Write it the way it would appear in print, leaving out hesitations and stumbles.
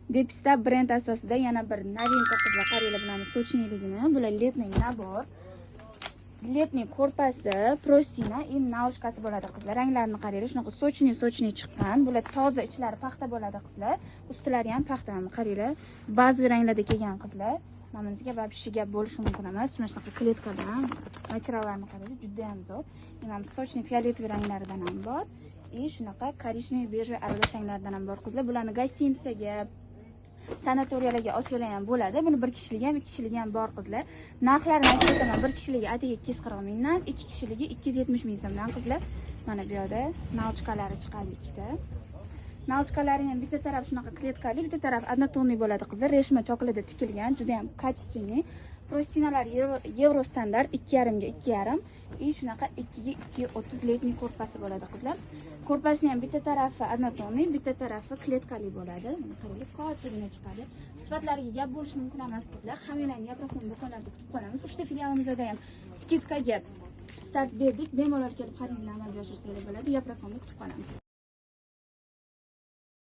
Depista brend asosida yana bir novinka qizlar, qaranglar bularning sochniligini. Bular letniy nabor. Letniy ko'rpasi, prostina и naushkasi bo'ladi qizlar. Ranglarini qaranglar, shunaqa sochni chiqqan. Bular toza, ichlari paxta bo'ladi qizlar. Ustilari ham paxta, qaranglar. Ba'zi ranglarda kelgan qizlar. Mana bizga вообще gap bo'lishi mumkin emas. Shunaqa kletkadan materiallarni qaranglar, juda ham zo'r. Mana sochni fioletoviy ranglaridan ham bor. Shunaqa korishniy bej aralash ranglardan ham bor qizlar. Bularni gostinitsaga, sanatoriyalarga olsalar ham bo'ladi. Buni bir kishilik ham, ikki kishilik ham bor qizlar. Narxlarini aytaman, bir kishilik atigi 240 mingdan, ikki kishiligi 270 ming so'mdan qizlar. Mana bu yerda nauchkalari chiqadi ikkita. Nauchkalarining ham bitta taraf shunaqa kletkali, bitta taraf однотонный bo'ladi qizlar. Reshma chokolada tikilgan, juda ham качественный. Prostinalar Euro standart 2,5 ga 2,5 и shunaqa 2 ga 230 letniy ko'rpasi bo'ladi qizlar. Ko'rpasining ham bitta tarafi однотонный, bitta tarafi kletkali bo'ladi. Mana qaranglar, kattagina chiqadi. Sifatlariga gap bo'lishi mumkin emas qizlar. Hammalarni Yaproqon do'konlarida kutib qolamiz. Uchta filialimizda ham skidkaga start berdik. Bemalol kelib xaridlarni amalga oshirsangiz bo'ladi. Yaproqonni kutib qolamiz.